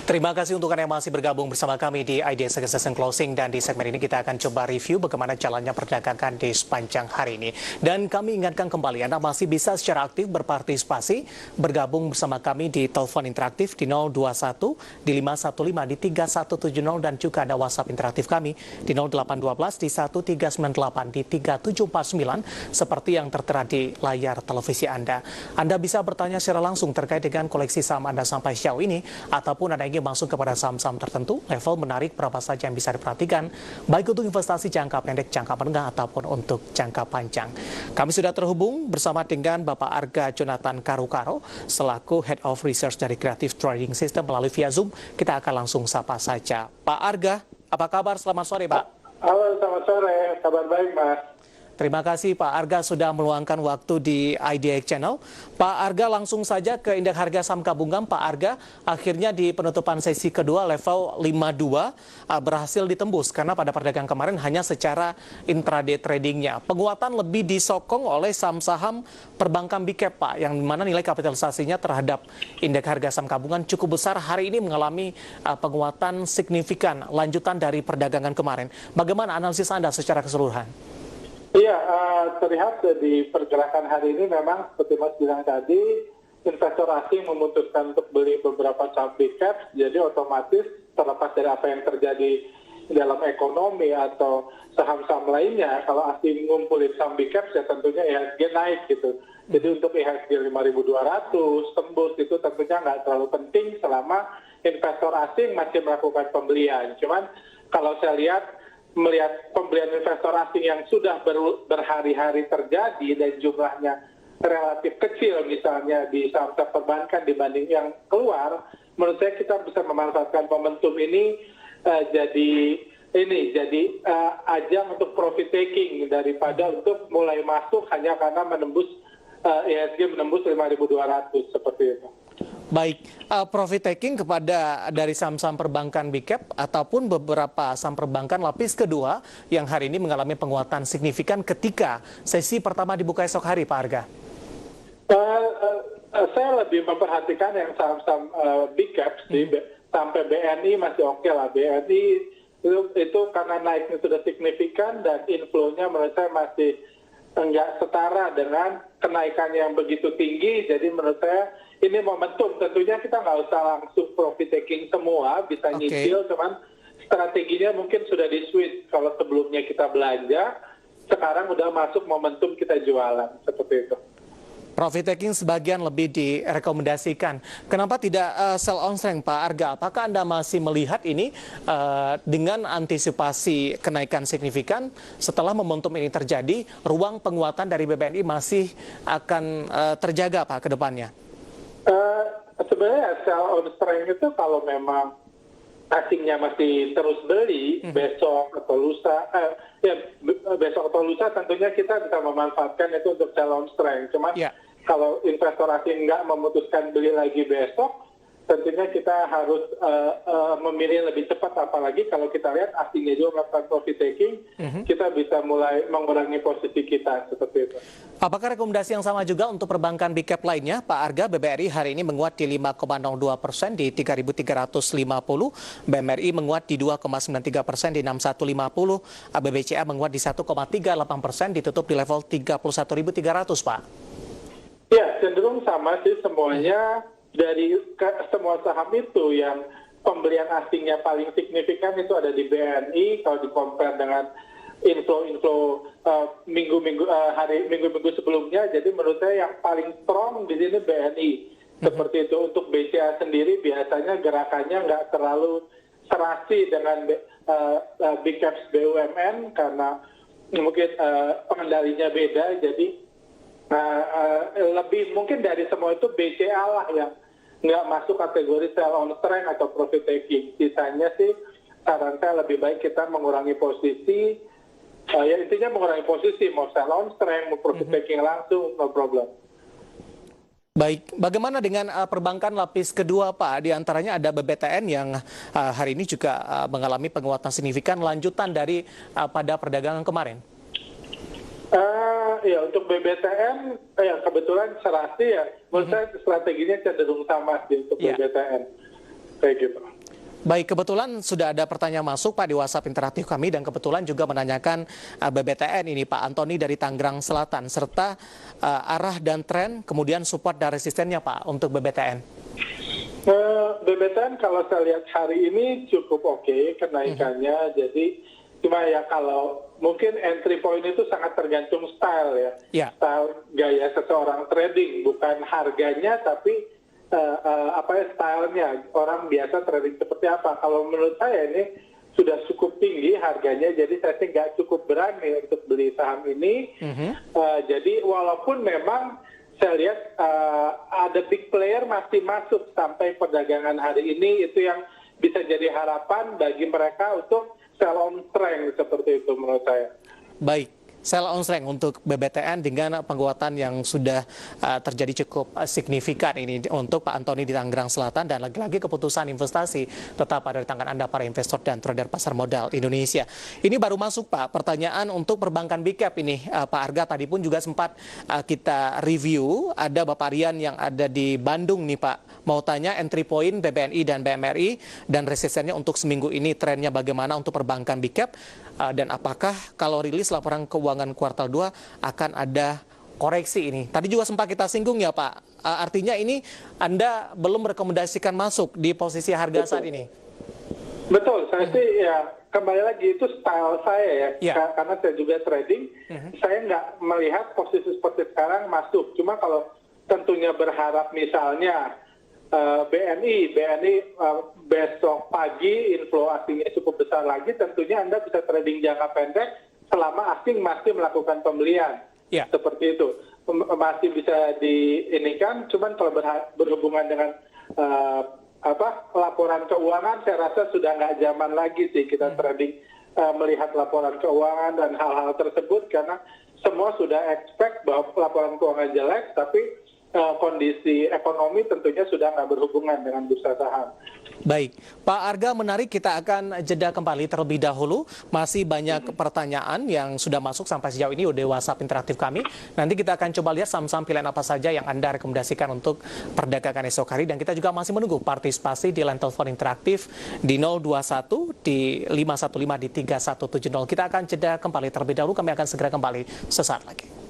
Terima kasih untuk Anda yang masih bergabung bersama kami di IDS Success and Closing, dan di segmen ini kita akan coba review bagaimana jalannya perdagangan di sepanjang hari ini. Dan kami ingatkan kembali, Anda masih bisa secara aktif berpartisipasi, bergabung bersama kami di telepon interaktif di 021, di 515, di 3170, dan juga ada WhatsApp interaktif kami di 0812, di 1398, di 3749, seperti yang tertera di layar televisi Anda. Anda bisa bertanya secara langsung terkait dengan koleksi saham Anda sampai sejauh ini, ataupun Anda ingin masuk kepada saham-saham tertentu, level menarik berapa saja yang bisa diperhatikan, baik untuk investasi jangka pendek, jangka menengah, ataupun untuk jangka panjang. Kami sudah terhubung bersama dengan Bapak Arga Jonathan Karukaro, selaku Head of Research dari Creative Trading System melalui via Zoom. Kita akan langsung sapa saja. Pak Arga, apa kabar? Selamat sore, Pak. Halo, selamat sore. Kabar baik, Mas. Terima kasih Pak Arga sudah meluangkan waktu di IDX Channel. Pak Arga, langsung saja ke indeks harga saham gabungan. Pak Arga, akhirnya di penutupan sesi kedua level 52 berhasil ditembus karena pada perdagangan kemarin hanya secara intraday tradingnya. Penguatan lebih disokong oleh saham-saham perbankan big cap, Pak, yang mana nilai kapitalisasinya terhadap indeks harga saham gabungan cukup besar hari ini mengalami penguatan signifikan lanjutan dari perdagangan kemarin. Bagaimana analisis Anda secara keseluruhan? Iya, terlihat di pergerakan hari ini memang seperti Mas bilang tadi, investor asing memutuskan untuk beli beberapa saham big cap, jadi otomatis terlepas dari apa yang terjadi dalam ekonomi atau saham-saham lainnya, kalau asing ngumpulin saham big cap, ya tentunya IHSG naik gitu. Jadi untuk IHSG 5.200 tembus itu tentunya nggak terlalu penting selama investor asing masih melakukan pembelian. Cuman kalau saya melihat pembelian investor asing yang sudah berhari-hari terjadi dan jumlahnya relatif kecil misalnya di saham-saham perbankan dibanding yang keluar, menurut saya kita bisa memanfaatkan momentum ini jadi ajang untuk profit taking daripada untuk mulai masuk hanya karena menembus IHSG menembus 5.200 seperti itu. Baik, profit taking kepada dari saham-saham perbankan big cap ataupun beberapa saham perbankan lapis kedua yang hari ini mengalami penguatan signifikan ketika sesi pertama dibuka esok hari, Pak Arga? Saya lebih memperhatikan yang saham-saham big cap sih, sampai BNI masih oke lah. BNI itu karena naiknya sudah signifikan dan inflow-nya menurut saya masih enggak setara dengan kenaikan yang begitu tinggi, jadi menurut saya ini momentum. Tentunya kita nggak usah langsung profit taking semua, bisa nyicil, cuman strateginya mungkin sudah di switch. Kalau sebelumnya kita belanja, sekarang udah masuk momentum kita jualan, seperti itu. Profit taking sebagian lebih direkomendasikan. Kenapa tidak sell on strength, Pak Arga? Apakah Anda masih melihat ini dengan antisipasi kenaikan signifikan setelah momentum ini terjadi, ruang penguatan dari BBNI masih akan terjaga, Pak, ke depannya? Sebenarnya sell on strength itu kalau memang asingnya masih terus beli besok atau lusa, besok atau lusa tentunya kita bisa memanfaatkan itu untuk sell on strength. Cuman kalau investor asing nggak memutuskan beli lagi besok, tentunya kita harus memilih lebih cepat, apalagi kalau kita lihat asingnya juga melakukan profit taking, kita bisa mulai mengurangi posisi kita, seperti itu. Apakah rekomendasi yang sama juga untuk perbankan big cap lainnya, Pak Arga? BBRI hari ini menguat di 5,02% di 3.350, BMRI menguat di 2,93% di 6150, BBCA menguat di 1,38%, ditutup di level 31.300, Pak. Ya, cenderung sama sih semuanya. Dari semua saham itu yang pembelian asingnya paling signifikan itu ada di BNI kalau di-compare dengan inflow minggu-minggu sebelumnya. Jadi menurut saya yang paling strong di sini BNI. Seperti itu. Untuk BCA sendiri biasanya gerakannya nggak terlalu serasi dengan big caps BUMN karena mungkin pengendalinya beda. Jadi lebih mungkin dari semua itu BCA lah yang nggak masuk kategori sell on strength atau profit taking. Sisanya sih saran saya lebih baik kita mengurangi posisi, ya intinya mengurangi posisi, mau sell on strength, mau profit taking langsung, no problem. Baik, bagaimana dengan perbankan lapis kedua, Pak? Di antaranya ada BBTN yang hari ini juga mengalami penguatan signifikan lanjutan dari pada perdagangan kemarin. Ya untuk BBTN, ya kebetulan serasi ya, menurut saya strateginya cenderung sama sih untuk BBTN, kayak gitu. Baik, kebetulan sudah ada pertanyaan masuk Pak di WhatsApp interaktif kami dan kebetulan juga menanyakan BBTN ini Pak Antoni dari Tangerang Selatan serta arah dan tren kemudian support dan resistennya Pak untuk BBTN. BBTN kalau saya lihat hari ini cukup oke kenaikannya, jadi cuma ya kalau mungkin entry point itu sangat tergantung style ya. Style gaya seseorang trading, bukan harganya tapi stylenya, orang biasa trading seperti apa. Kalau menurut saya ini sudah cukup tinggi harganya, jadi saya sih nggak cukup berani untuk beli saham ini. Jadi walaupun memang saya lihat ada big player masih masuk sampai perdagangan hari ini, itu yang bisa jadi harapan bagi mereka untuk sell on strength seperti itu menurut saya. Baik. Sell on strength untuk BBTN dengan penguatan yang sudah terjadi cukup signifikan ini untuk Pak Antoni di Tangerang Selatan, dan lagi-lagi keputusan investasi tetap ada di tangan Anda para investor dan trader pasar modal Indonesia. Ini baru masuk Pak, pertanyaan untuk perbankan big cap ini Pak Arga tadi pun juga sempat kita review, ada Bapak Rian yang ada di Bandung nih Pak, mau tanya entry point BBNI dan BMRI dan resistennya untuk seminggu ini trennya bagaimana untuk perbankan big cap, dan apakah kalau rilis laporan keuangan kuartal 2 akan ada koreksi ini. Tadi juga sempat kita singgung ya Pak, artinya ini Anda belum merekomendasikan masuk di posisi harga saat ini. Betul, saya sih ya kembali lagi itu style saya ya. Karena saya juga trading, saya nggak melihat posisi seperti sekarang masuk. Cuma kalau tentunya berharap misalnya BNI besok pagi inflow asingnya cukup besar lagi, tentunya Anda bisa trading jangka pendek selama asing masih melakukan pembelian. Seperti itu. Masih bisa diinikan, cuman kalau berhubungan dengan laporan keuangan, saya rasa sudah nggak zaman lagi sih kita trading melihat laporan keuangan dan hal-hal tersebut, karena semua sudah expect bahwa laporan keuangan jelek, tapi kondisi ekonomi tentunya sudah nggak berhubungan dengan bursa saham. Baik, Pak Arga, menarik, kita akan jeda kembali terlebih dahulu. Masih banyak pertanyaan yang sudah masuk sampai sejauh ini di WhatsApp interaktif kami. Nanti kita akan coba lihat saham-saham pilihan apa saja yang Anda rekomendasikan untuk perdagangan esok hari. Dan kita juga masih menunggu partisipasi di line telepon interaktif di 021, di 515, di 3170. Kita akan jeda kembali terlebih dahulu, kami akan segera kembali sesaat lagi.